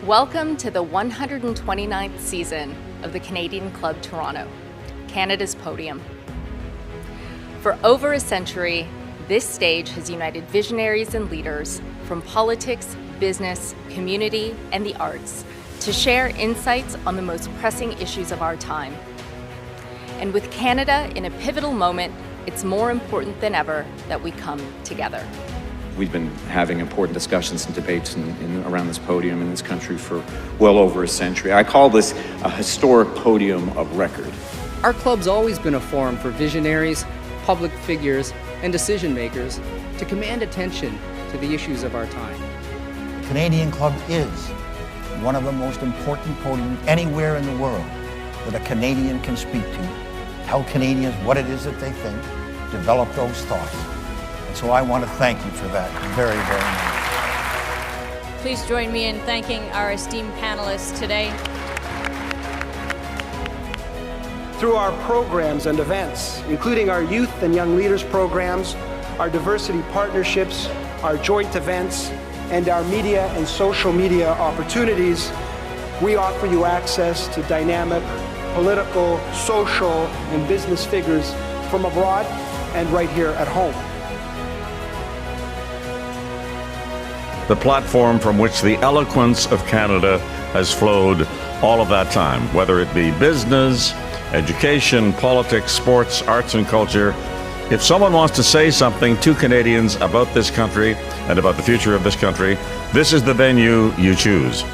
Welcome to the 129th season of the Canadian Club Toronto, Canada's podium. For over a century, this stage has united visionaries and leaders from politics, business, community, and the arts to share insights on the most pressing issues of our time. And with Canada in a pivotal moment, it's more important than ever that we come together. We've been having important discussions and debates around this podium in this country for well over a century. I call this a historic podium of record. Our club's always been a forum for visionaries, public figures, and decision makers to command attention to the issues of our time. The Canadian Club is one of the most important podiums anywhere in the world that a Canadian can speak to, tell Canadians what it is that they think, develop those thoughts. And so I want to thank you for that very, very much. Please join me in thanking our esteemed panelists today. Through our programs and events, including our youth and young leaders programs, our diversity partnerships, our joint events, and our media and social media opportunities, we offer you access to dynamic political, social, and business figures from abroad and right here at home. The platform from which the eloquence of Canada has flowed all of that time, whether it be business, education, politics, sports, arts and culture. If someone wants to say something to Canadians about this country and about the future of this country, this is the venue you choose.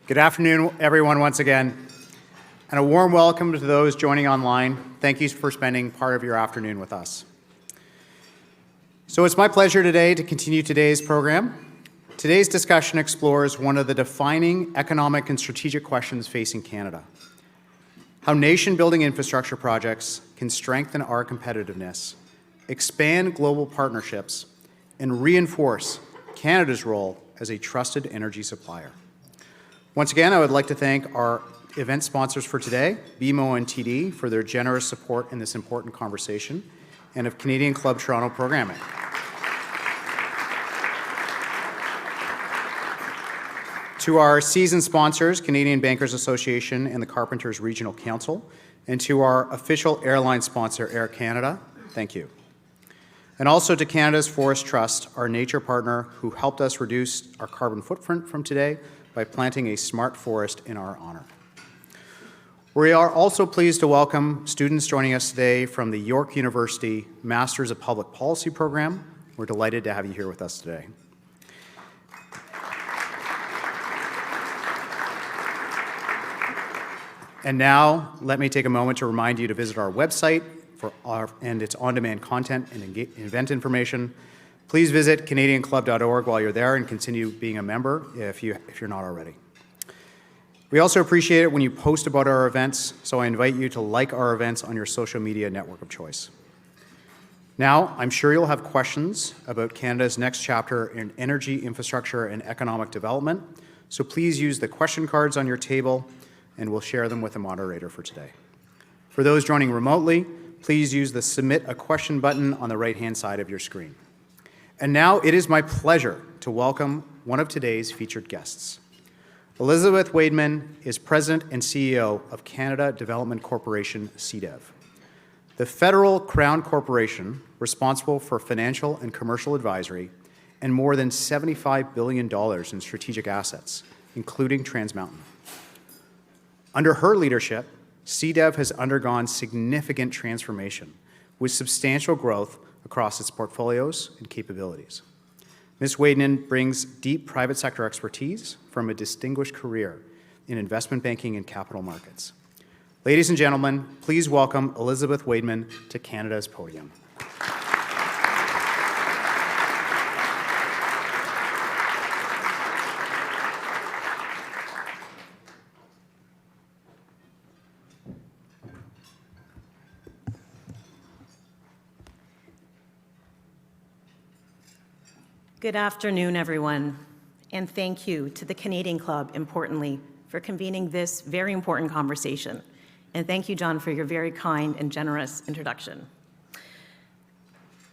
Good afternoon, everyone, once again, and a warm welcome to those joining online. Thank you for spending part of your afternoon with us. So it's my pleasure today to continue today's program. Today's discussion explores one of the defining economic and strategic questions facing Canada: how nation-building infrastructure projects can strengthen our competitiveness, expand global partnerships, and reinforce Canada's role as a trusted energy supplier. Once again, I would like to thank our event sponsors for today, BMO and TD, for their generous support in this important conversation, and of Canadian Club Toronto programming. To our season sponsors, Canadian Bankers Association and the Carpenters Regional Council, and to our official airline sponsor, Air Canada, thank you. And also to Canada's Forest Trust, our nature partner who helped us reduce our carbon footprint from today by planting a smart forest in our honor. We are also pleased to welcome students joining us today from the York University Masters of Public Policy program. We're delighted to have you here with us today. And now, let me take a moment to remind you to visit our website and its on-demand content and event information. Please visit canadianclub.org while you're there and continue being a member if you're not already. We also appreciate it when you post about our events, so I invite you to like our events on your social media network of choice. Now, I'm sure you'll have questions about Canada's next chapter in energy, infrastructure, and economic development, so please use the question cards on your table, and we'll share them with the moderator for today. For those joining remotely, please use the Submit a Question button on the right-hand side of your screen. And now it is my pleasure to welcome one of today's featured guests. Elizabeth Wademan is President and CEO of Canada Development Corporation, CDEV, the federal crown corporation responsible for financial and commercial advisory and more than $75 billion in strategic assets, including Trans Mountain. Under her leadership, CDEV has undergone significant transformation with substantial growth across its portfolios and capabilities. Ms. Wademan brings deep private sector expertise from a distinguished career in investment banking and capital markets. Ladies and gentlemen, please welcome Elizabeth Wademan to Canada's podium. Good afternoon, everyone, and thank you to the Canadian Club, importantly, for convening this very important conversation And thank you, John, for your very kind and generous introduction.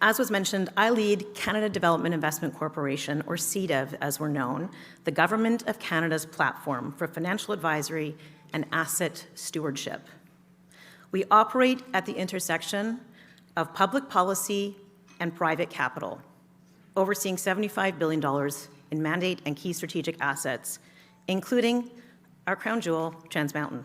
As was mentioned, I lead Canada Development Investment Corporation, or CDEV as we're known, the Government of Canada's platform for financial advisory and asset stewardship. We operate at the intersection of public policy and private capital, overseeing $75 billion in mandate and key strategic assets, including our crown jewel, Trans Mountain.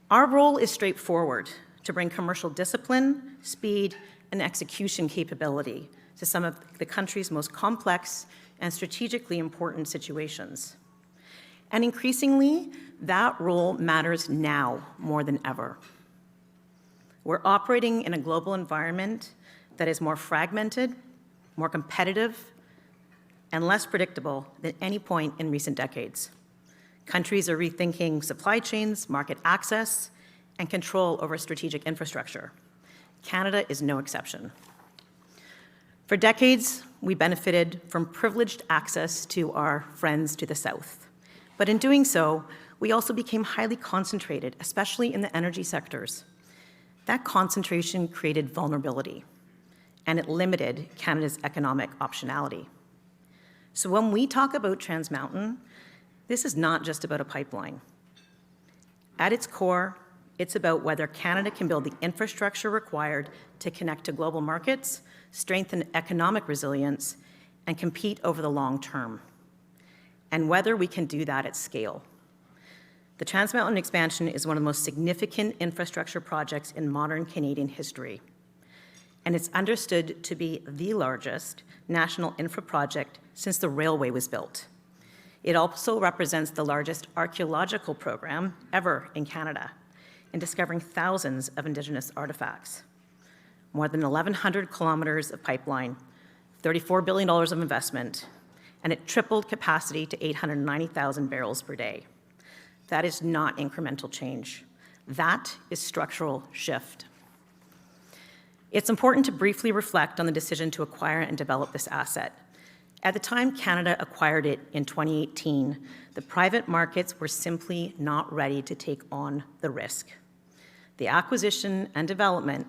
Our role is straightforward: to bring commercial discipline, speed, and execution capability to some of the country's most complex and strategically important situations. And increasingly, that role matters now more than ever. We're operating in a global environment that is more fragmented, more competitive, and less predictable than any point in recent decades. Countries are rethinking supply chains, market access, and control over strategic infrastructure. Canada is no exception. For decades, we benefited from privileged access to our friends to the south. But in doing so, we also became highly concentrated, especially in the energy sectors. That concentration created vulnerability, and it limited Canada's economic optionality. So when we talk about Trans Mountain, this is not just about a pipeline. At its core, it's about whether Canada can build the infrastructure required to connect to global markets, strengthen economic resilience, and compete over the long term, and whether we can do that at scale. The Trans Mountain expansion is one of the most significant infrastructure projects in modern Canadian history, and it's understood to be the largest national infra project since the railway was built. It also represents the largest archaeological program ever in Canada, in discovering thousands of Indigenous artifacts. More than 1,100 kilometres of pipeline, $34 billion of investment, and it tripled capacity to 890,000 barrels per day. That is not incremental change. That is structural shift. It's important to briefly reflect on the decision to acquire and develop this asset. At the time Canada acquired it in 2018, the private markets were simply not ready to take on the risk. The acquisition and development,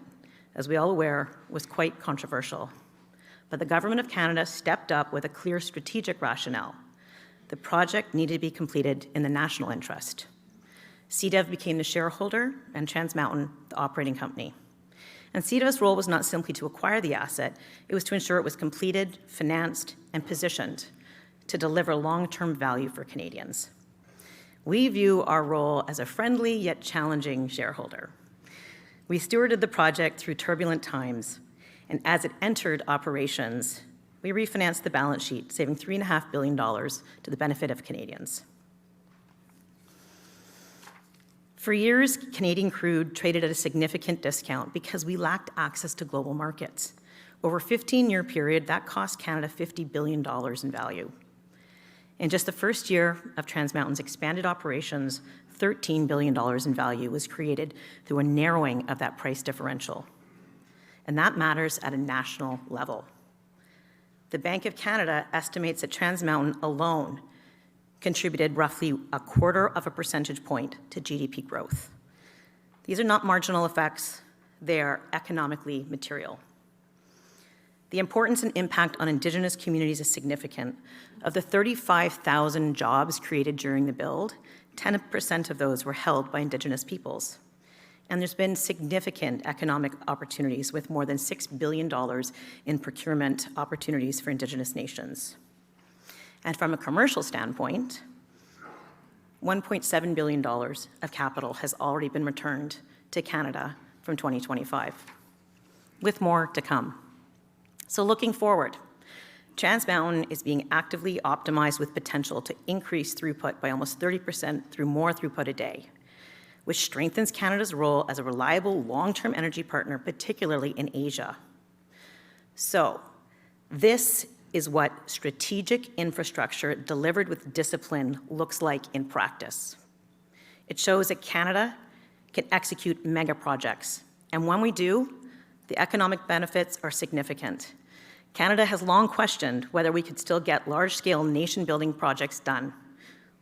as we all aware, was quite controversial. But the Government of Canada stepped up with a clear strategic rationale. The project needed to be completed in the national interest. CDEV became the shareholder and Trans Mountain the operating company. And CDEV's role was not simply to acquire the asset, it was to ensure it was completed, financed, and positioned to deliver long-term value for Canadians. We view our role as a friendly yet challenging shareholder. We stewarded the project through turbulent times, and as it entered operations, we refinanced the balance sheet, saving $3.5 billion to the benefit of Canadians. For years, Canadian crude traded at a significant discount because we lacked access to global markets. Over a 15-year period, that cost Canada $50 billion in value. In just the first year of Trans Mountain's expanded operations, $13 billion in value was created through a narrowing of that price differential. And that matters at a national level. The Bank of Canada estimates that Trans Mountain alone contributed roughly 0.25 percentage point to GDP growth. These are not marginal effects, they are economically material. The importance and impact on Indigenous communities is significant. Of the 35,000 jobs created during the build, 10% of those were held by Indigenous peoples. And there's been significant economic opportunities with more than $6 billion in procurement opportunities for Indigenous nations. And from a commercial standpoint, $1.7 billion of capital has already been returned to Canada from 2025, with more to come. So looking forward, Trans Mountain is being actively optimized with potential to increase throughput by almost 30% through more throughput a day, which strengthens Canada's role as a reliable long-term energy partner, particularly in Asia. So this is what strategic infrastructure delivered with discipline looks like in practice. It shows that Canada can execute mega projects, and when we do, the economic benefits are significant. Canada has long questioned whether we could still get large-scale nation-building projects done.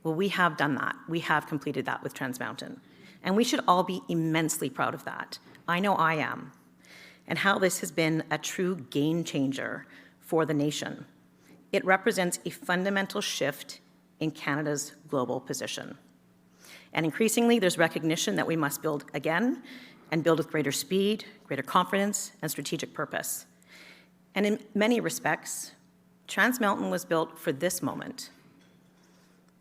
Well, we have done that. We have completed that with Trans Mountain. And we should all be immensely proud of that. I know I am. And how this has been a true game changer for the nation. It represents a fundamental shift in Canada's global position. And increasingly, there's recognition that we must build again and build with greater speed, greater confidence, and strategic purpose. And in many respects, Trans Mountain was built for this moment.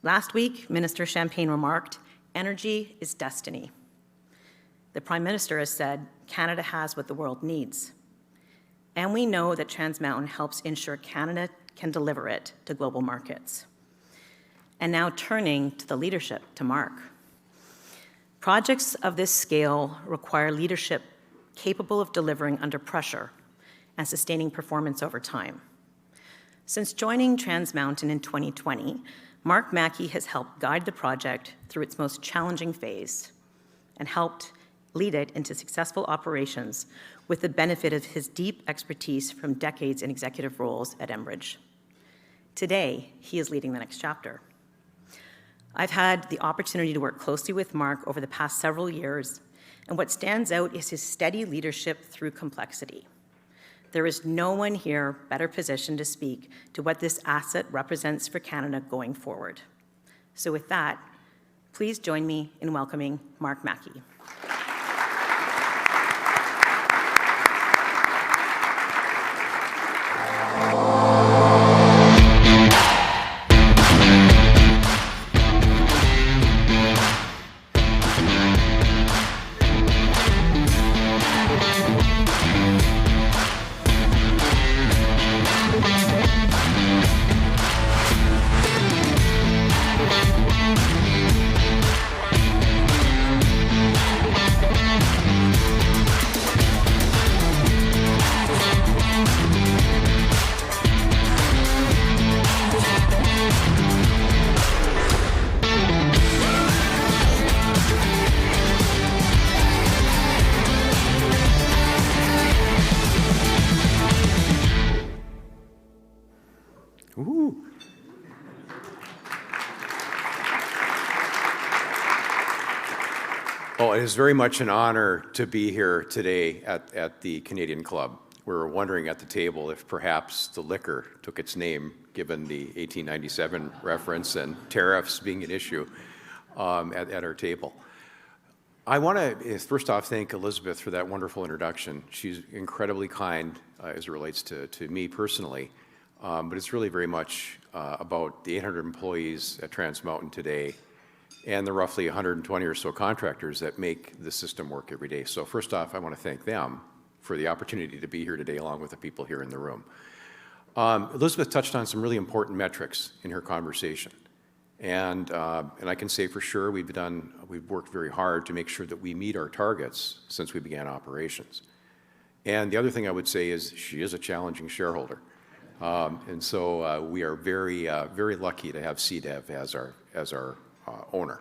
Last week, Minister Champagne remarked, "Energy is destiny." The Prime Minister has said, Canada has what the world needs. And we know that Trans Mountain helps ensure Canada can deliver it to global markets. And now turning to the leadership, to Mark. Projects of this scale require leadership capable of delivering under pressure and sustaining performance over time. Since joining Trans Mountain in 2020, Mark Mackey has helped guide the project through its most challenging phase and helped lead it into successful operations with the benefit of his deep expertise from decades in executive roles at Enbridge. Today, he is leading the next chapter. I've had the opportunity to work closely with Mark over the past several years, and what stands out is his steady leadership through complexity. There is no one here better positioned to speak to what this asset represents for Canada going forward. So with that, please join me in welcoming Mark Mackey. Ooh. Well, it is very much an honor to be here today at the Canadian Club. We were wondering at the table if perhaps the liquor took its name, given the 1897 reference and tariffs being an issue at our table. I want to first off thank Elizabeth for that wonderful introduction. She's incredibly kind as it relates to me personally. But it's really very much about the 800 employees at Trans Mountain today and the roughly 120 or so contractors that make the system work every day. So first off, I want to thank them for the opportunity to be here today along with the people here in the room. Elizabeth touched on some really important metrics in her conversation. And I can say for sure we've worked very hard to make sure that we meet our targets since we began operations. And the other thing I would say is she is a challenging shareholder. And so we are very, very lucky to have CDEV as our owner.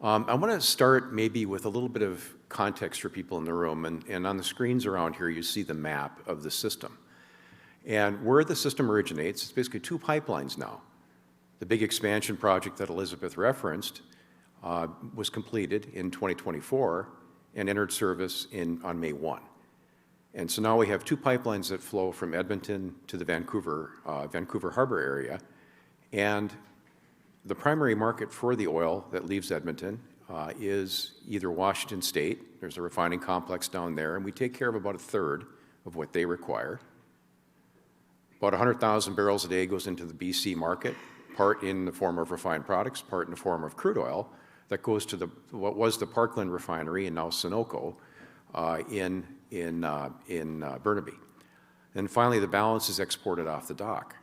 I want to start maybe with a little bit of context for people in the room. And on the screens around here, you see the map of the system. And where the system originates, it's basically two pipelines now. The big expansion project that Elizabeth referenced was completed in 2024 and entered service on May 1. And so now we have two pipelines that flow from Edmonton to the Vancouver Harbor area. And the primary market for the oil that leaves Edmonton is either Washington State. There's a refining complex down there, and we take care of about a third of what they require. About 100,000 barrels a day goes into the BC market, part in the form of refined products, part in the form of crude oil, that goes to what was the Parkland refinery and now Sunoco in Burnaby. And finally, the balance is exported off the dock.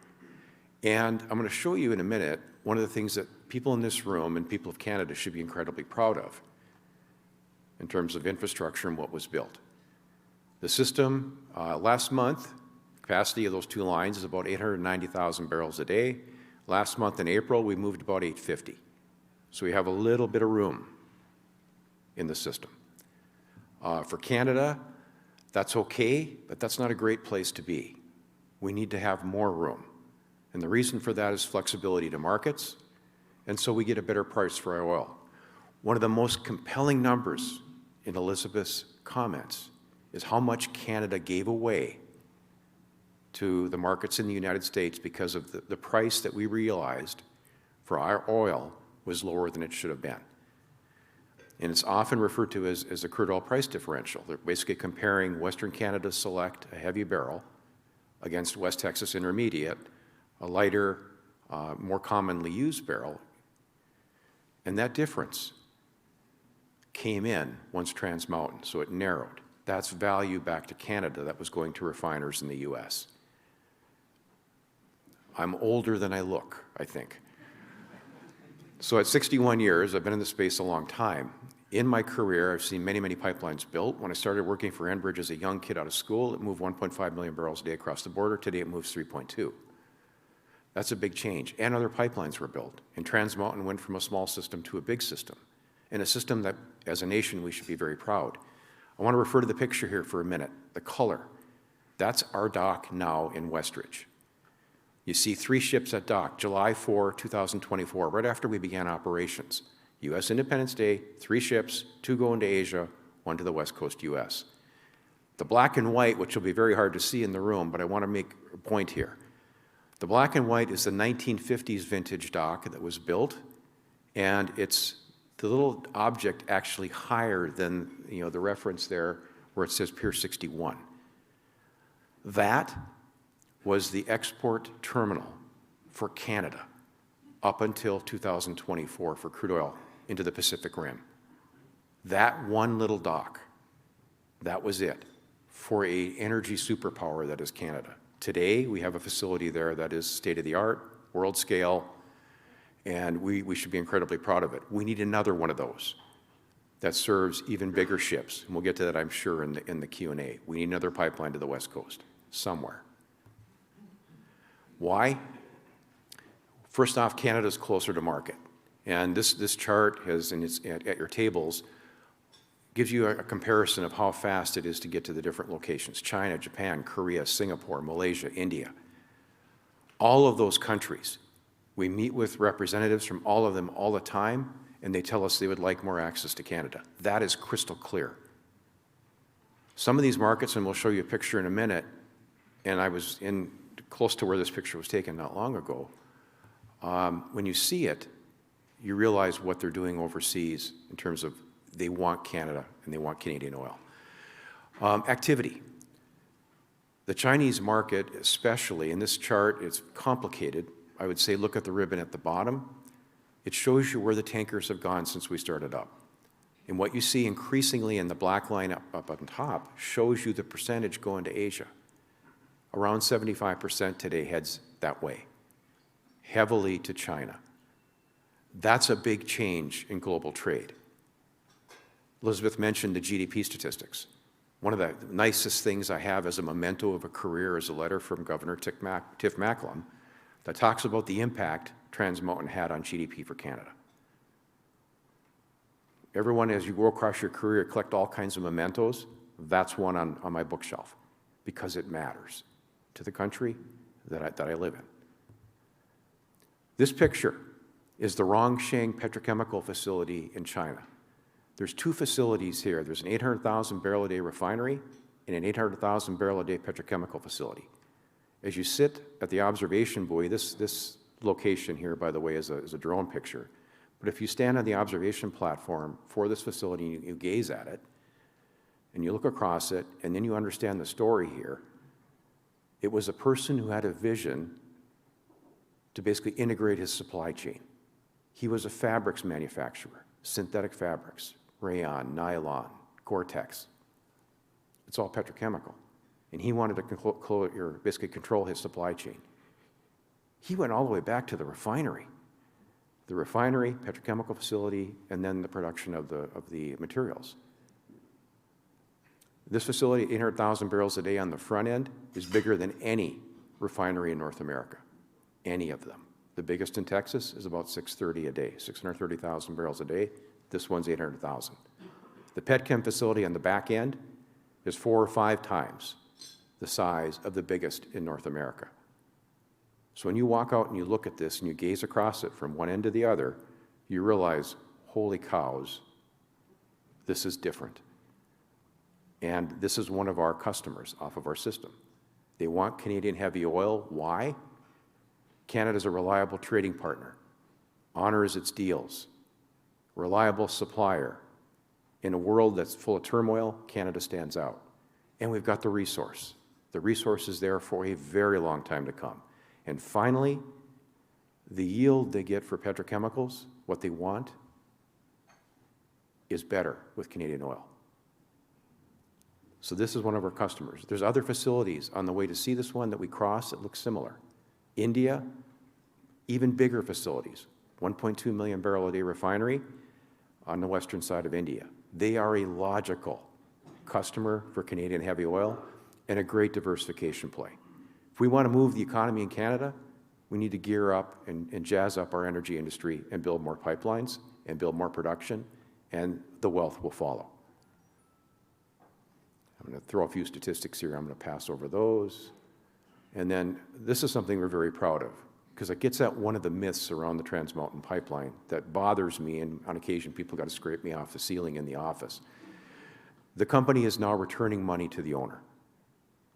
And I'm going to show you in a minute one of the things that people in this room and people of Canada should be incredibly proud of in terms of infrastructure and what was built. The system last month, capacity of those two lines is about 890,000 barrels a day. Last month in April, we moved about 850. So we have a little bit of room in the system. For Canada, that's okay, but that's not a great place to be. We need to have more room. And the reason for that is flexibility to markets, and so we get a better price for our oil. One of the most compelling numbers in Elizabeth's comments is how much Canada gave away to the markets in the United States because of the price that we realized for our oil was lower than it should have been. And it's often referred to as a crude oil price differential. They're basically comparing Western Canada Select, a heavy barrel, against West Texas Intermediate, a lighter, more commonly used barrel. And that difference came in once Trans Mountain, so it narrowed. That's value back to Canada that was going to refiners in the US. I'm older than I look, I think. So at 61 years, I've been in the space a long time. In my career, I've seen many, many pipelines built. When I started working for Enbridge as a young kid out of school, it moved 1.5 million barrels a day across the border. Today, it moves 3.2. That's a big change. And other pipelines were built. And Trans Mountain went from a small system to a big system, and a system that, as a nation, we should be very proud. I want to refer to the picture here for a minute. The color. That's our dock now in Westridge. You see 3 ships at dock, July 4, 2024, right after we began operations. U.S. Independence Day, 3 ships, 2 going to Asia, 1 to the West Coast U.S. The black and white, which will be very hard to see in the room, but I want to make a point here. The black and white is the 1950s vintage dock that was built, and it's the little object actually higher than the reference there where it says Pier 61. That was the export terminal for Canada up until 2024 for crude oil into the Pacific Rim. That one little dock, that was it for an energy superpower that is Canada. Today, we have a facility there that is state-of-the-art, world scale, and we should be incredibly proud of it. We need another one of those that serves even bigger ships, and we'll get to that, I'm sure, in the Q&A. We need another pipeline to the West Coast, somewhere. Why? First off, Canada's closer to market. And this chart has, and it's at your tables, gives you a comparison of how fast it is to get to the different locations. China, Japan, Korea, Singapore, Malaysia, India. All of those countries, we meet with representatives from all of them all the time, and they tell us they would like more access to Canada. That is crystal clear. Some of these markets, and we'll show you a picture in a minute, and I was close to where this picture was taken not long ago. When you see it, you realize what they're doing overseas in terms of they want Canada and they want Canadian oil. Activity. The Chinese market especially, in this chart, it's complicated. I would say look at the ribbon at the bottom. It shows you where the tankers have gone since we started up. And what you see increasingly in the black line up on top shows you the percentage going to Asia. Around 75% today heads that way, heavily to China. That's a big change in global trade. Elizabeth mentioned the GDP statistics. One of the nicest things I have as a memento of a career is a letter from Governor Tiff Macklem that talks about the impact Trans Mountain had on GDP for Canada. Everyone, as you go across your career, collect all kinds of mementos. That's one on my bookshelf because it matters to the country that I live in. This picture is the Rongsheng petrochemical facility in China. There's 2 facilities here. There's an 800,000 barrel a day refinery and an 800,000 barrel a day petrochemical facility. As you sit at the observation buoy, this location here, by the way, is a drone picture. But if you stand on the observation platform for this facility, you gaze at it, and you look across it, and then you understand the story here. It was a person who had a vision to basically integrate his supply chain. He was a fabrics manufacturer, synthetic fabrics, rayon, nylon, Gore-Tex. It's all petrochemical. And he wanted to basically control his supply chain. He went all the way back to the refinery, petrochemical facility, and then the production of the materials. This facility, 800,000 barrels a day on the front end, is bigger than any refinery in North America, any of them. The biggest in Texas is about 630 a day, 630,000 barrels a day. This one's 800,000. The petchem facility on the back end is 4 or 5 times the size of the biggest in North America. So when you walk out and you look at this and you gaze across it from one end to the other, you realize, holy cows, this is different. And this is one of our customers off of our system. They want Canadian heavy oil. Why? Canada's a reliable trading partner, honors its deals, reliable supplier. In a world that's full of turmoil, Canada stands out. And we've got the resource. The resource is there for a very long time to come. And finally, the yield they get for petrochemicals, what they want, is better with Canadian oil. So this is one of our customers. There's other facilities on the way to see this one that we cross that look similar. India, even bigger facilities, 1.2 million barrel a day refinery on the western side of India. They are a logical customer for Canadian heavy oil and a great diversification play. If we want to move the economy in Canada, we need to gear up and jazz up our energy industry and build more pipelines and build more production, and the wealth will follow. I'm going to throw a few statistics here. I'm going to pass over those. And then this is something we're very proud of, because it gets at one of the myths around the Trans Mountain Pipeline that bothers me, and on occasion people got to scrape me off the ceiling in the office. The company is now returning money to the owner.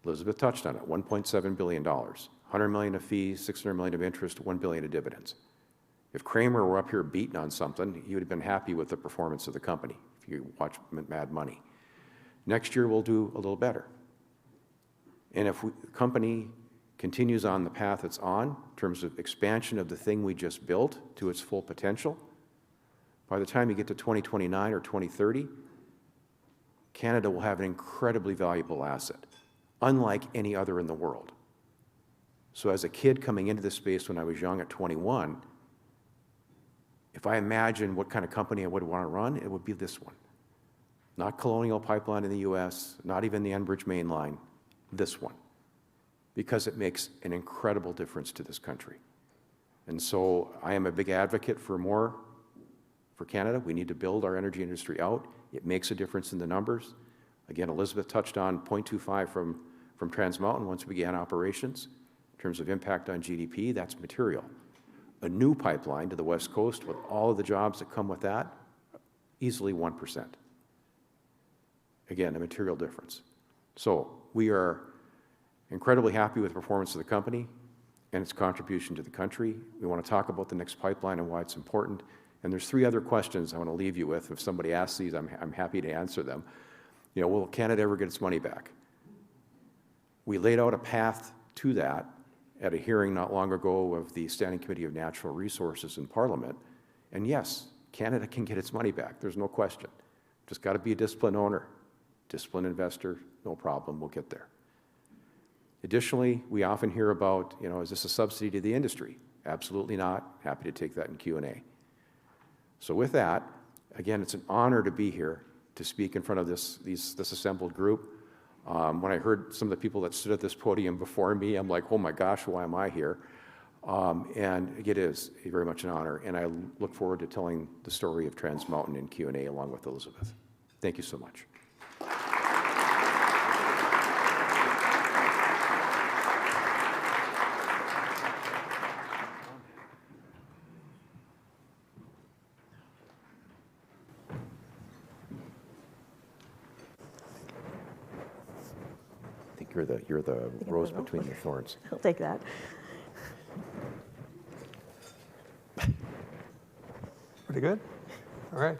Elizabeth touched on it, $1.7 billion, $100 million of fees, $600 million of interest, $1 billion of dividends. If Kramer were up here beating on something, he would have been happy with the performance of the company, if you watch Mad Money. Next year, we'll do a little better. And if the company continues on the path it's on, in terms of expansion of the thing we just built to its full potential, by the time you get to 2029 or 2030, Canada will have an incredibly valuable asset, unlike any other in the world. So as a kid coming into this space when I was young at 21, if I imagine what kind of company I would want to run, it would be this one. Not Colonial Pipeline in the US, not even the Enbridge Main Line, this one. Because it makes an incredible difference to this country. And so I am a big advocate for more for Canada. We need to build our energy industry out. It makes a difference in the numbers. Again, Elizabeth touched on 0.25 from Trans Mountain once we began operations. In terms of impact on GDP, that's material. A new pipeline to the West Coast with all of the jobs that come with that, easily 1%. Again, a material difference. So we are incredibly happy with the performance of the company and its contribution to the country. We want to talk about the next pipeline and why it's important. And there's 3 other questions I want to leave you with. If somebody asks these, I'm happy to answer them. You know, will Canada ever get its money back? We laid out a path to that at a hearing not long ago of the Standing Committee of Natural Resources in Parliament. And yes, Canada can get its money back. There's no question. Just got to be a disciplined owner, disciplined investor, no problem, we'll get there. Additionally, we often hear about, you know, is this a subsidy to the industry? Absolutely not. Happy to take that in Q&A. So with that, again, it's an honor to be here to speak in front of this assembled group. When I heard some of the people that stood at this podium before me, I'm like, oh my gosh, why am I here? And it is very much an honor, and I look forward to telling the story of Trans Mountain in Q&A along with Elizabeth. Thank you so much. You're the rose between the thorns. I'll take that. Pretty good. All right.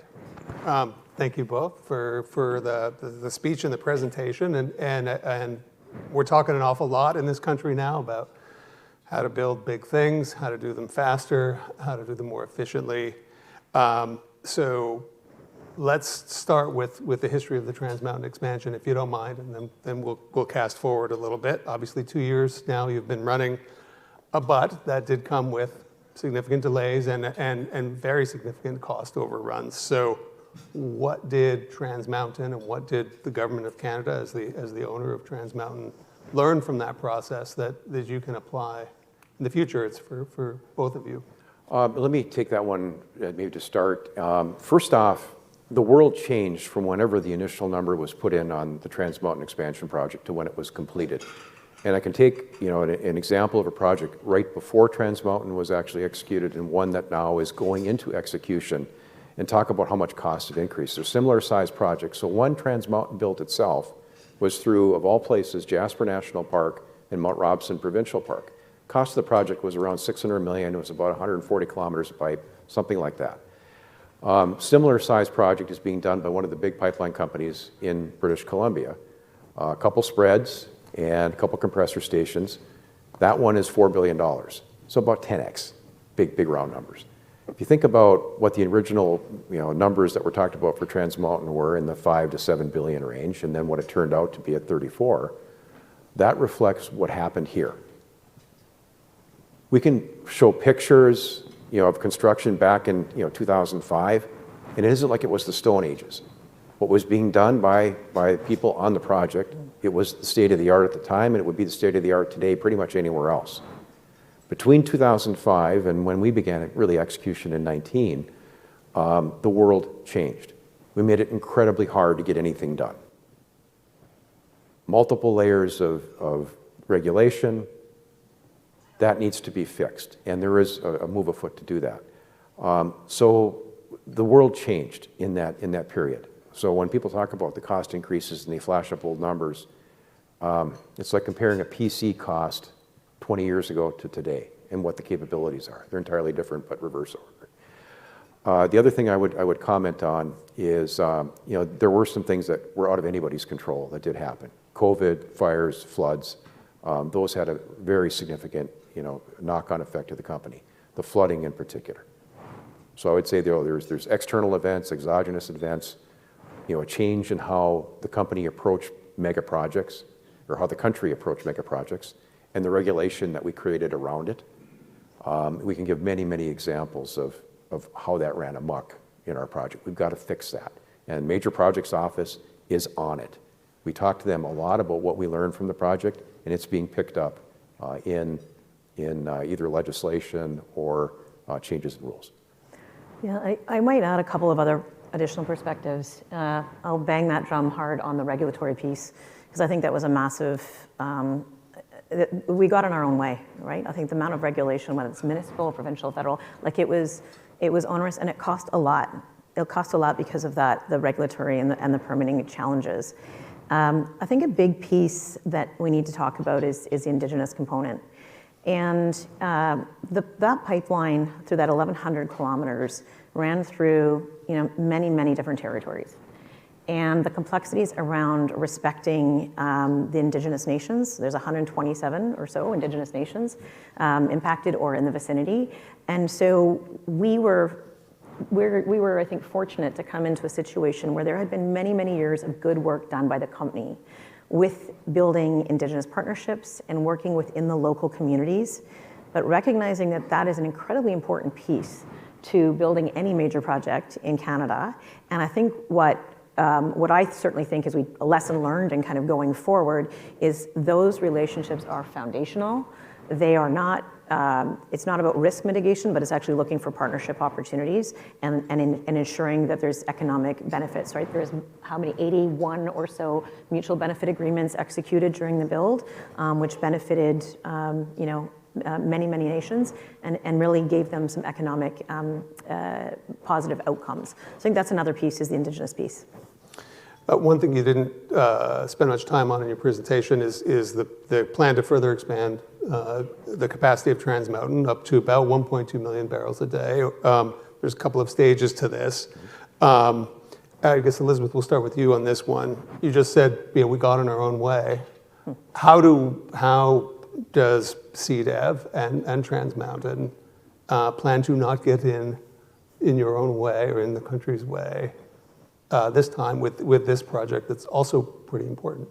Thank you both for the speech and the presentation. And we're talking an awful lot in this country now about how to build big things, how to do them faster, how to do them more efficiently. So let's start with the history of the Trans Mountain expansion, if you don't mind, and then we'll cast forward a little bit. Obviously, 2 years now you've been running, but that did come with significant delays and very significant cost overruns. So what did Trans Mountain and what did the government of Canada, as the owner of Trans Mountain, learn from that process that you can apply in the future? It's for both of you. Let me take that one maybe to start. First off, the world changed from whenever the initial number was put in on the Trans Mountain expansion project to when it was completed. And I can take, an example of a project right before Trans Mountain was actually executed and one that now is going into execution. and talk about how much costs have increased. They're similar sized projects. So one Trans Mountain built itself was through, of all places, Jasper National Park and Mount Robson Provincial Park. Cost of the project was around $600 million. It was about 140 kilometers of pipe, something like that. Similar sized project is being done by one of the big pipeline companies in British Columbia. A couple spreads and a couple compressor stations. That one is $4 billion. So about 10x, big round numbers. If you think about what the original numbers that were talked about for Trans Mountain were in the 5 to 7 billion range, and then what it turned out to be at 34, that reflects what happened here. We can show pictures of construction back in 2005, and it isn't like it was the Stone Ages. What was being done by people on the project, it was the state of the art at the time, and it would be the state of the art today pretty much anywhere else. Between 2005 and when we began really execution in 19, the world changed. We made it incredibly hard to get anything done. Multiple layers of regulation, that needs to be fixed, and there is a move afoot to do that. So the world changed in that period. So when people talk about the cost increases and they flash up old numbers, it's like comparing a PC cost 20 years ago to today and what the capabilities are. They're entirely different, but reverse order. The other thing I would comment on is, there were some things that were out of anybody's control that did happen. COVID, fires, floods, those had a very significant, knock-on effect to the company. The flooding in particular. So I would say there's external events, exogenous events, a change in how the company approached mega projects, or how the country approached mega projects, and the regulation that we created around it. We can give many, many examples of how that ran amok in our project. We've got to fix that. And Major Projects Office is on it. We talked to them a lot about what we learned from the project, and it's being picked up in either legislation or changes in rules. Yeah, I might add a couple of other additional perspectives. I'll bang that drum hard on the regulatory piece, because I think that was a massive, we got in our own way, right? I think the amount of regulation, whether it's municipal, provincial, federal, like it was onerous, and it cost a lot. It cost a lot because of that, the regulatory and the permitting challenges. I think a big piece that we need to talk about is the Indigenous component. And that pipeline through that 1,100 kilometers ran through many, many different territories. And the complexities around respecting the Indigenous nations, there's 127 or so Indigenous nations impacted or in the vicinity. And so we were, I think, fortunate to come into a situation where there had been many, many years of good work done by the company with building Indigenous partnerships and working within the local communities, but recognizing that that is an incredibly important piece to building any major project in Canada. And I think what I certainly think is a lesson learned and kind of going forward is those relationships are foundational. They are not, it's not about risk mitigation, but it's actually looking for partnership opportunities and ensuring that there's economic benefits, right? There's how many, 81 or so mutual benefit agreements executed during the build, which benefited, many, many nations and really gave them some economic positive outcomes. So I think that's another piece, is the Indigenous piece. One thing you didn't spend much time on in your presentation is the plan to further expand the capacity of Trans Mountain up to about 1.2 million barrels a day. There's a couple of stages to this. I guess, Elizabeth, we'll start with you on this one. You just said, we got in our own way. How does CDEV and Trans Mountain plan to not get in your own way or in the country's way this time with this project that's also pretty important?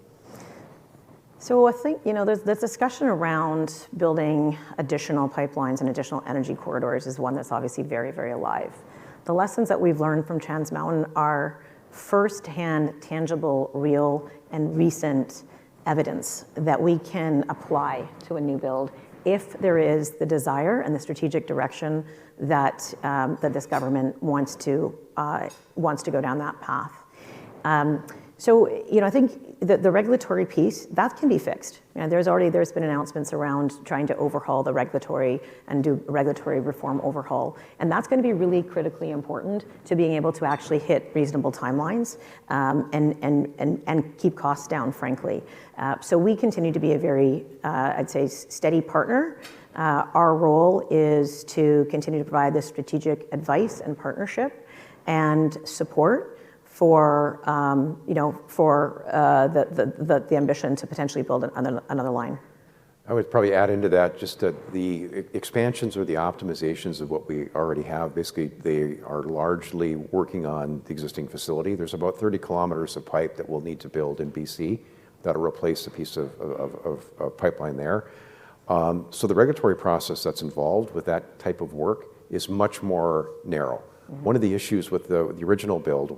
So I think, there's this discussion around building additional pipelines and additional energy corridors is one that's obviously very, very alive. The lessons that we've learned from Trans Mountain are firsthand, tangible, real, and recent evidence that we can apply to a new build if there is the desire and the strategic direction that that this government wants to go down that path. So, I think the regulatory piece, that can be fixed. There's been announcements around trying to overhaul the regulatory and do regulatory reform overhaul. And that's going to be really critically important to being able to actually hit reasonable timelines and keep costs down, frankly. So we continue to be a very, I'd say, steady partner. Our role is to continue to provide this strategic advice and partnership and support for the ambition to potentially build another line. I would probably add into that just that the expansions or the optimizations of what we already have, basically they are largely working on the existing facility. There's about 30 kilometers of pipe that we'll need to build in BC that'll replace a piece of pipeline there. So the regulatory process that's involved with that type of work is much more narrow. Mm-hmm. One of the issues with the original build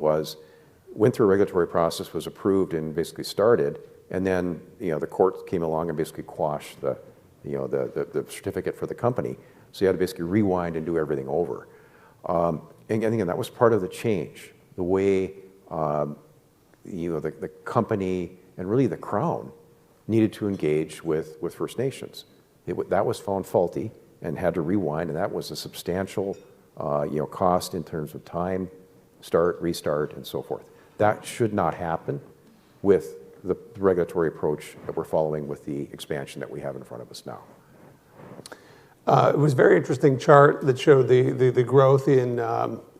went through a regulatory process, was approved and basically started, and then the court came along and basically quashed the certificate for the company. So you had to basically rewind and do everything over. And again, that was part of the change, the way the company and really the Crown needed to engage with First Nations. That was found faulty and had to rewind, and that was a substantial cost in terms of time, restart, and so forth. That should not happen with the regulatory approach that we're following with the expansion that we have in front of us now. It was a very interesting chart that showed the growth in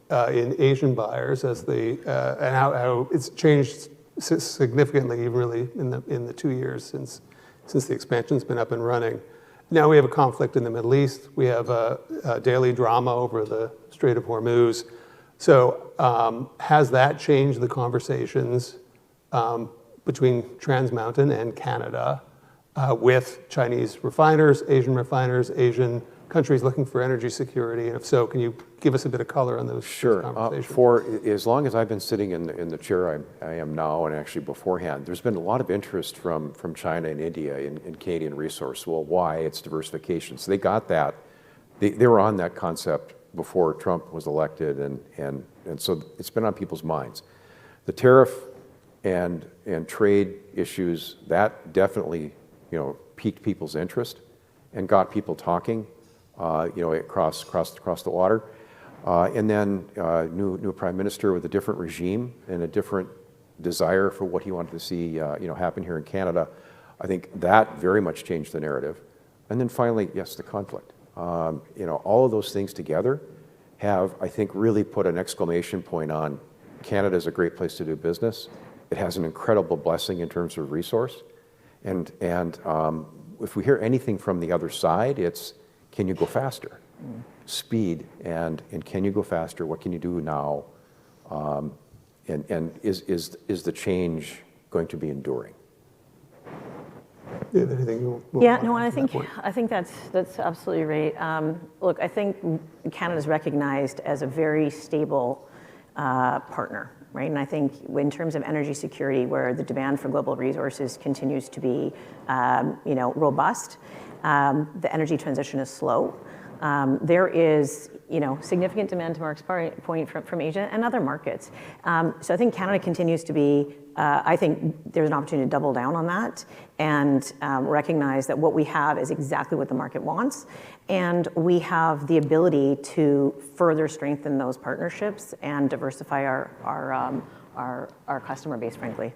Asian buyers as and how it's changed significantly, really, in the 2 years since the expansion's been up and running. Now we have a conflict in the Middle East. We have a daily drama over the Strait of Hormuz. So has that changed the conversations between Trans Mountain and Canada with Chinese refiners, Asian countries looking for energy security? And if so, can you give us a bit of color on those conversations? For as long as I've been sitting in the chair I am now, and actually beforehand, there's been a lot of interest from China and India in Canadian resource. Well, why? It's diversification. So they got that. They were on that concept before Trump was elected, and so it's been on people's minds. The tariff and trade issues, that definitely piqued people's interest and got people talking across the water. And then new prime minister with a different regime and a different desire for what he wanted to see happen here in Canada. I think that very much changed the narrative. And then finally, yes, the conflict. All of those things together have, I think, really put an exclamation point on Canada is a great place to do business. It has an incredible blessing in terms of resource. And if we hear anything from the other side, it's, can you go faster? Speed, and can you go faster? What can you do now? And is the change going to be enduring? Yeah, anything you no, I think that's absolutely right. Look, I think Canada is recognized as a very stable partner, right? And I think in terms of energy security, where the demand for global resources continues to be, robust, the energy transition is slow. There is, significant demand, to Mark's point, from Asia and other markets. So I think Canada continues to be, I think there's an opportunity to double down on that and recognize that what we have is exactly what the market wants. And we have the ability to further strengthen those partnerships and diversify our customer base, frankly.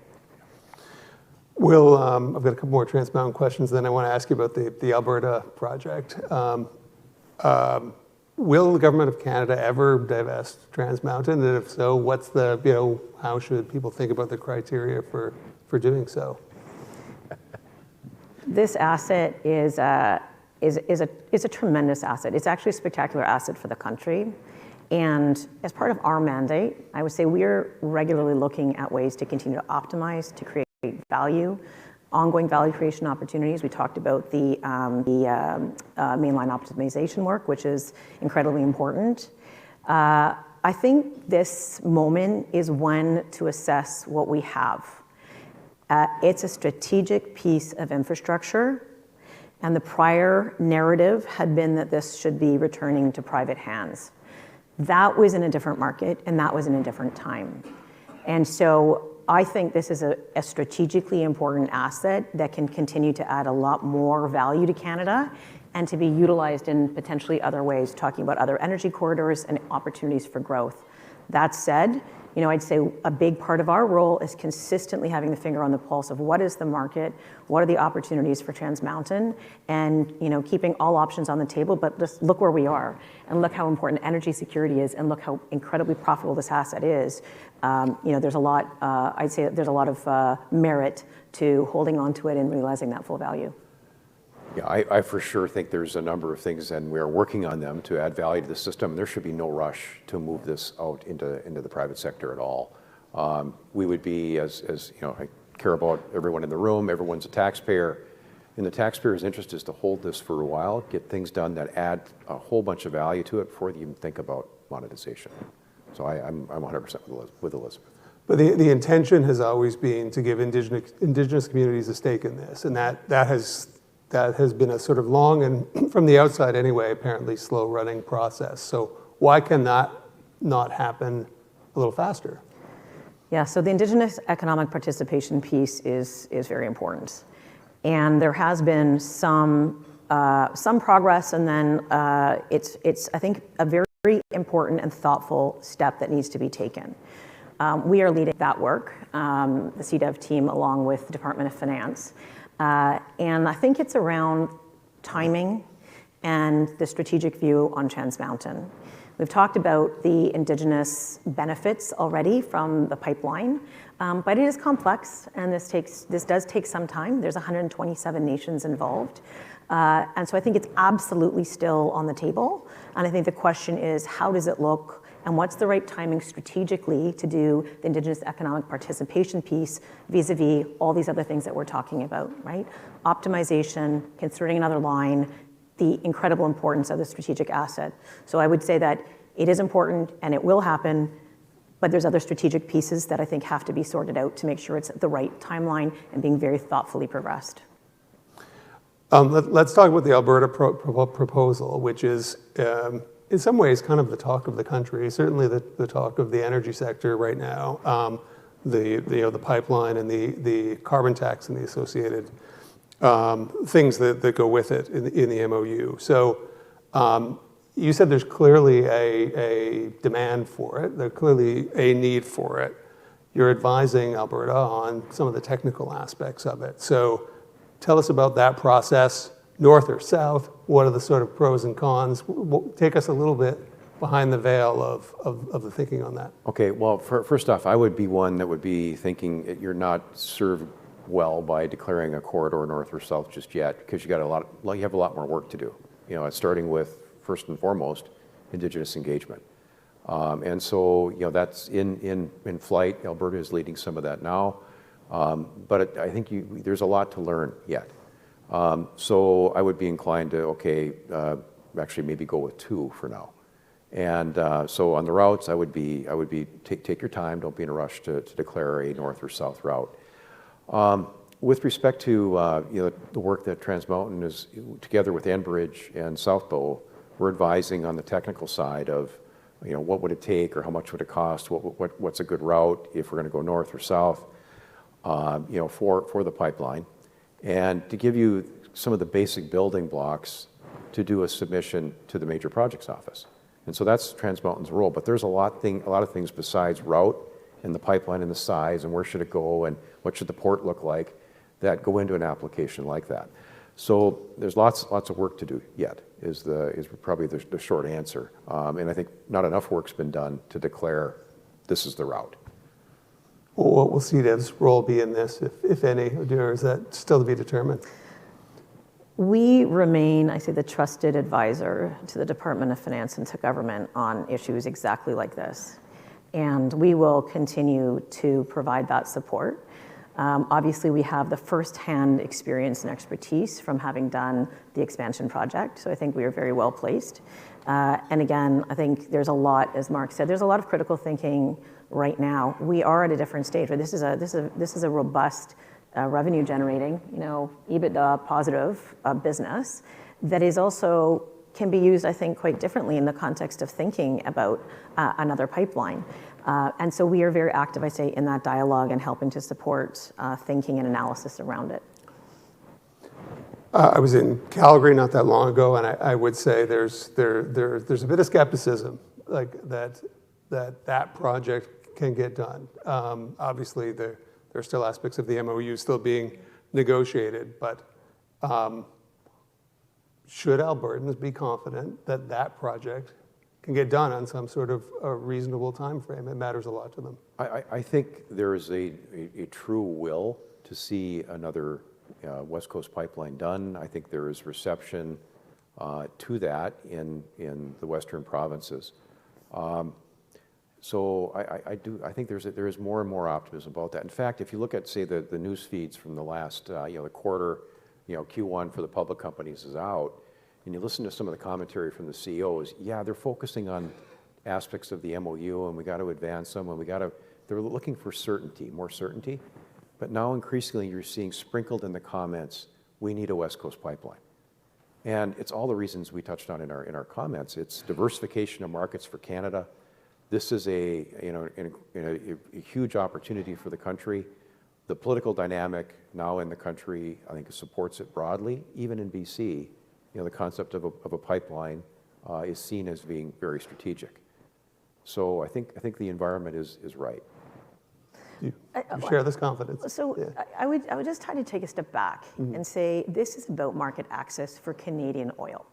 Will, I've got a couple more Trans Mountain questions, then I want to ask you about the Alberta project. Will the government of Canada ever divest Trans Mountain? And if so, what's how should people think about the criteria for doing so? This asset is a tremendous asset. It's actually a spectacular asset for the country. And as part of our mandate, I would say we're regularly looking at ways to continue to optimize, to create value, ongoing value creation opportunities. We talked about the mainline optimization work, which is incredibly important. I think this moment is one to assess what we have. It's a strategic piece of infrastructure, and the prior narrative had been that this should be returning to private hands. That was in a different market, and that was in a different time. And so I think this is a strategically important asset that can continue to add a lot more value to Canada and to be utilized in potentially other ways, talking about other energy corridors and opportunities for growth. That said, I'd say a big part of our role is consistently having the finger on the pulse of what is the market, what are the opportunities for Trans Mountain, and keeping all options on the table. But just look where we are, and look how important energy security is, and look how incredibly profitable this asset is. There's a lot. I'd say there's a lot of merit to holding on to it and realizing that full value. Yeah, I for sure think there's a number of things, and we are working on them to add value to the system. There should be no rush to move this out into the private sector at all. We would be, as I care about everyone in the room, everyone's a taxpayer. In the taxpayer's interest is to hold this for a while, get things done that add a whole bunch of value to it before you even think about monetization. So I'm 100% with Elizabeth. But the intention has always been to give Indigenous communities a stake in this, and that has been a sort of long and, from the outside anyway, apparently slow-running process. So why can that not happen a little faster? Yeah, so the Indigenous economic participation piece is very important. And there has been some progress, and then it's I think, a very important and thoughtful step that needs to be taken. We are leading that work, the CDEV team, along with the Department of Finance. And I think it's around timing and the strategic view on Trans Mountain. We've talked about the Indigenous benefits already from the pipeline, but it is complex, and this does take some time. There's 127 nations involved. And so I think it's absolutely still on the table. And I think the question is, how does it look? And what's the right timing strategically to do the Indigenous economic participation piece vis-a-vis all these other things that we're talking about, right? Optimization, considering another line, the incredible importance of the strategic asset. So I would say that it is important and it will happen, but there's other strategic pieces that I think have to be sorted out to make sure it's the right timeline and being very thoughtfully progressed. Let's talk about the Alberta proposal, which is in some ways kind of the talk of the country, certainly the talk of the energy sector right now, the pipeline and the carbon tax and the associated things that go with it in the MOU. So you said there's clearly a demand for it, there's clearly a need for it. You're advising Alberta on some of the technical aspects of it. So tell us about that process, north or south. What are the sort of pros and cons? Take us a little bit behind the veil of the thinking on that. Okay, well, first off, I would be one that would be thinking you're not served well by declaring a corridor north or south just yet, because you have a lot more work to do. Starting with, first and foremost, Indigenous engagement. And so, that's in flight. Alberta is leading some of that now. But I think there's a lot to learn yet. So I would be inclined to, actually maybe go with two for now. And so on the routes, I would be take your time. Don't be in a rush to declare a north or south route. With respect to the work that Trans Mountain is together with Enbridge and South Bow, we're advising on the technical side of what would it take or how much would it cost, what's a good route if we're going to go north or south, for the pipeline, and to give you some of the basic building blocks to do a submission to the Major Projects Office. And so that's Trans Mountain's role. But there's a lot of things besides route and the pipeline and the size and where should it go and what should the port look like that go into an application like that. So there's lots of work to do yet is probably the short answer. And I think not enough work's been done to declare this is the route. Well, what will CDEV's role be in this, if any, or is that still to be determined? We remain, I say, the trusted advisor to the Department of Finance and to government on issues exactly like this. And we will continue to provide that support. Obviously, we have the first-hand experience and expertise from having done the expansion project, so I think we are very well placed. And again, I think there's a lot, as Mark said, there's a lot of critical thinking right now. We are at a different stage, where this is a robust revenue generating, EBITDA positive business that is also can be used, I think, quite differently in the context of thinking about another pipeline. And so we are very active, I say, in that dialogue and helping to support thinking and analysis around it. I was in Calgary not that long ago, and I would say there's a bit of skepticism, like that project can get done. Obviously, there are still aspects of the MOU still being negotiated, but should Albertans be confident that that project can get done on some sort of a reasonable time frame? It matters a lot to them. I think there is a true will to see another West Coast pipeline done. I think there is reception to that in the western provinces. So I think there is more and more optimism about that. In fact, if you look at, say, the news feeds from the last the quarter, Q1 for the public companies is out, and you listen to some of the commentary from the CEOs, yeah, they're focusing on aspects of the MOU, and we got to advance them, and they're looking for certainty, more certainty. But now increasingly you're seeing sprinkled in the comments, we need a West Coast pipeline. And it's all the reasons we touched on in our comments. It's diversification of markets for Canada. This is a huge opportunity for the country. The political dynamic now in the country, I think, supports it broadly. Even in BC, the concept of a pipeline is seen as being very strategic. So I think the environment is right. You share this confidence. So yeah. I would just try to take a step back and say this is about market access for Canadian oil.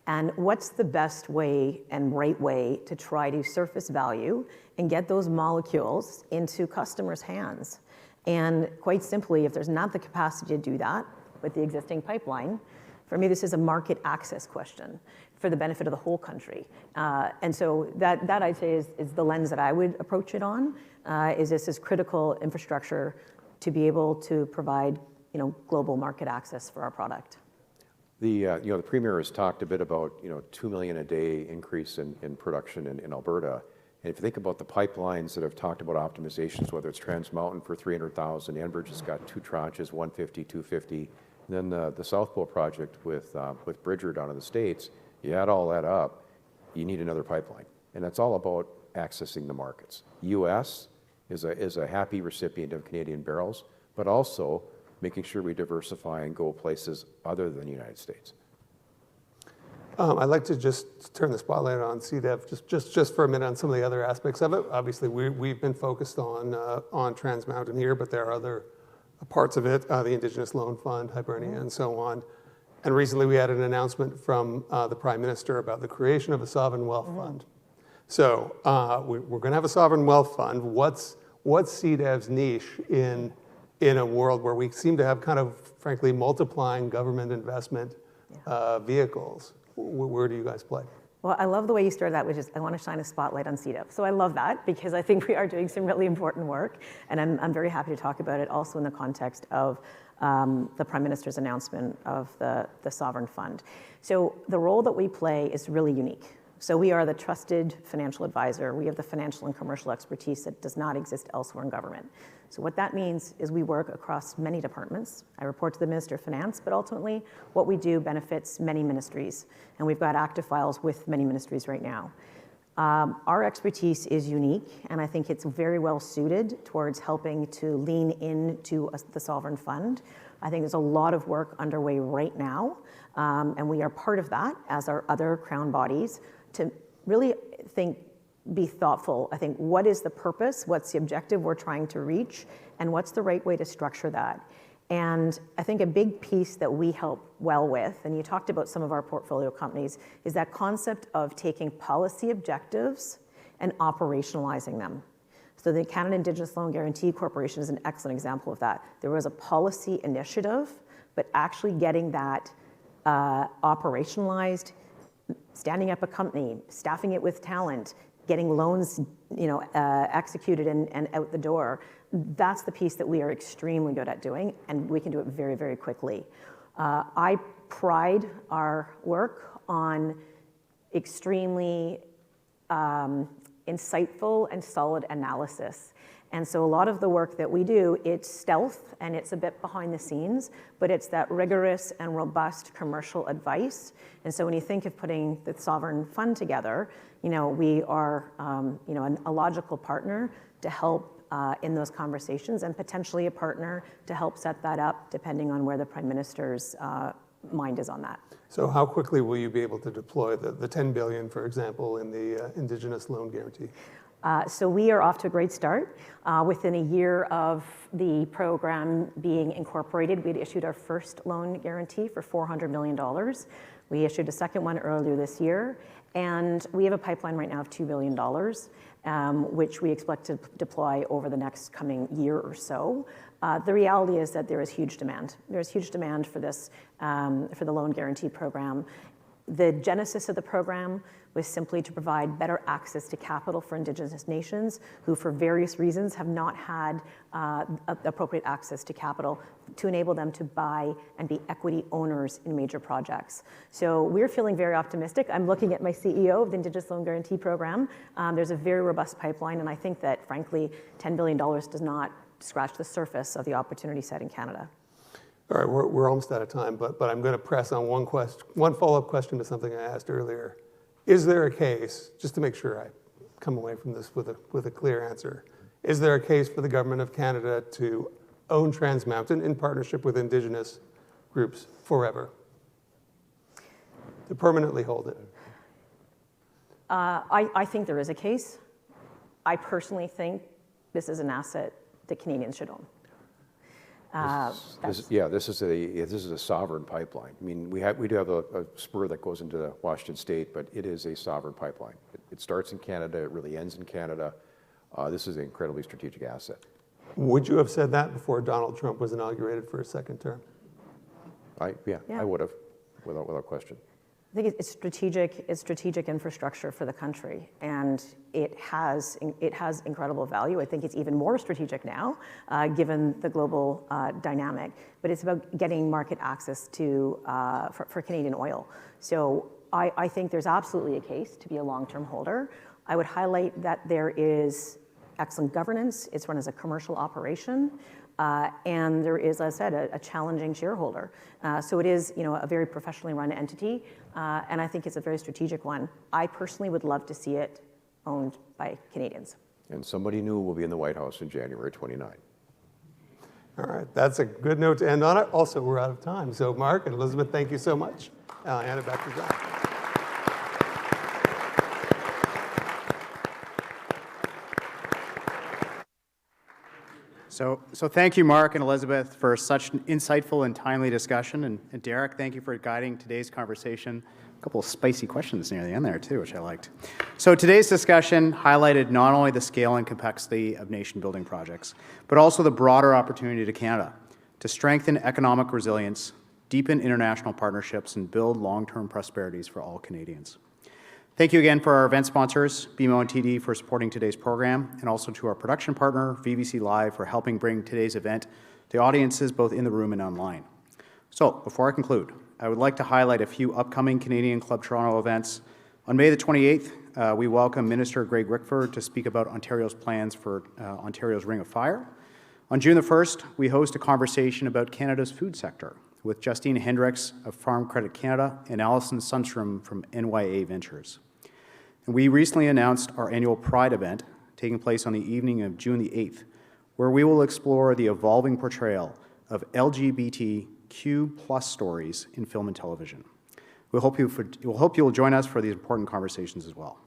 And what's the best way and right way to try to surface value and get those molecules into customers' hands? And quite simply, if there's not the capacity to do that with the existing pipeline, for me, this is a market access question for the benefit of the whole country. And so that I'd say is the lens that I would approach it on, is this is critical infrastructure to be able to provide global market access for our product. The Premier has talked a bit about 2 million a day increase in production in Alberta. And if you think about the pipelines that have talked about optimizations, whether it's Trans Mountain for 300,000, Enbridge has got 2 tranches, 150, 250. And then the South Pole project with Bridger down in the States, you add all that up, you need another pipeline. And that's all about accessing the markets. U.S. is a happy recipient of Canadian barrels, but also making sure we diversify and go places other than the United States. I'd like to just turn the spotlight on CDEV just for a minute on some of the other aspects of it. Obviously, we've been focused on Trans Mountain here, but there are other parts of it, the Indigenous Loan Fund, Hibernia, and so on. And recently we had an announcement from the Prime Minister about the creation of a sovereign wealth fund. So we're going to have a sovereign wealth fund. What's CDEV's niche in a world where we seem to have kind of, frankly, multiplying government investment vehicles? Where do you guys play? Well, I love the way you started that, which is I want to shine a spotlight on CDEV. So I love that because I think we are doing some really important work, and I'm very happy to talk about it also in the context of the Prime Minister's announcement of the Sovereign Fund. So the role that we play is really unique. So we are the trusted financial advisor. We have the financial and commercial expertise that does not exist elsewhere in government. So what that means is we work across many departments. I report to the Minister of Finance, but ultimately what we do benefits many ministries. And we've got active files with many ministries right now. Our expertise is unique, and I think it's very well suited towards helping to lean into the Sovereign Fund. I think there's a lot of work underway right now, and we are part of that, as are other Crown bodies, to really be thoughtful. I think, what is the purpose? What's the objective we're trying to reach? And what's the right way to structure that? And I think a big piece that we help well with, and you talked about some of our portfolio companies, is that concept of taking policy objectives and operationalizing them. So the Canada Indigenous Loan Guarantee Corporation is an excellent example of that. There was a policy initiative, but actually getting that operationalized, standing up a company, staffing it with talent, getting loans, executed and out the door. That's the piece that we are extremely good at doing, and we can do it very, very quickly. I pride our work on extremely insightful and solid analysis. And so a lot of the work that we do, it's stealth and it's a bit behind the scenes, but it's that rigorous and robust commercial advice. And so when you think of putting the sovereign fund together, we are a logical partner to help in those conversations, and potentially a partner to help set that up depending on where the Prime Minister's mind is on that. So how quickly will you be able to deploy the $10 billion, for example, in the Indigenous loan guarantee? So we are off to a great start. Within a year of the program being incorporated, we'd issued our first loan guarantee for $400 million. We issued a second one earlier this year, and we have a pipeline right now of $2 billion, which we expect to deploy over the next coming year or so. The reality is that there is huge demand. There's huge demand for this, for the loan guarantee program. The genesis of the program was simply to provide better access to capital for Indigenous nations who, for various reasons, have not had appropriate access to capital to enable them to buy and be equity owners in major projects. So we're feeling very optimistic. I'm looking at my CEO of the Indigenous Loan Guarantee Program. There's a very robust pipeline, and I think that, frankly, $10 billion does not scratch the surface of the opportunity set in Canada. All right, we're almost out of time, but I'm going to press on one follow-up question to something I asked earlier. Is there a case, just to make sure I come away from this with a clear answer, is there a case for the government of Canada to own Trans Mountain in partnership with Indigenous groups forever? To permanently hold it? I think there is a case. I personally think this is an asset that Canadians should own. This is a sovereign pipeline. I mean, we do have a spur that goes into Washington State, but it is a sovereign pipeline. It starts in Canada, it really ends in Canada. This is an incredibly strategic asset. Would you have said that before Donald Trump was inaugurated for a second term? I would have, without question. I think it's strategic infrastructure for the country, and it has incredible value. I think it's even more strategic now, given the global dynamic. But it's about getting market access to for Canadian oil. So I think there's absolutely a case to be a long-term holder. I would highlight that there is excellent governance. It's run as a commercial operation. And there is, as I said, a challenging shareholder. So it is, a very professionally run entity, and I think it's a very strategic one. I personally would love to see it owned by Canadians. And somebody new will be in the White House in January 29. All right, that's a good note to end on it. Also, we're out of time. So Mark and Elizabeth, thank you so much. I'll hand it back to John. So thank you, Mark and Elizabeth, for such an insightful and timely discussion. And Derek, thank you for guiding today's conversation. A couple of spicy questions near the end there, too, which I liked. So today's discussion highlighted not only the scale and complexity of nation-building projects, but also the broader opportunity to Canada to strengthen economic resilience, deepen international partnerships, and build long-term prosperities for all Canadians. Thank you again for our event sponsors, BMO and TD, for supporting today's program, and also to our production partner, VBC Live, for helping bring today's event to audiences both in the room and online. So, before I conclude, I would like to highlight a few upcoming Canadian Club Toronto events. On May the 28th, we welcome Minister Greg Rickford to speak about Ontario's plans for Ontario's Ring of Fire. On June the 1st, we host a conversation about Canada's food sector with Justine Hendricks of Farm Credit Canada and Alison Sundstrom from NYA Ventures. And we recently announced our annual Pride event, taking place on the evening of June the 8th, where we will explore the evolving portrayal of LGBTQ+ stories in film and television. We hope you will join us for these important conversations as well.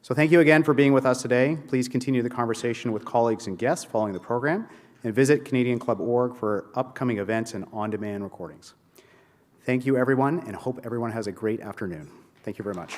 So thank you again for being with us today. Please continue the conversation with colleagues and guests following the program, and visit CanadianClub.org for upcoming events and on-demand recordings. Thank you, everyone, and hope everyone has a great afternoon. Thank you very much.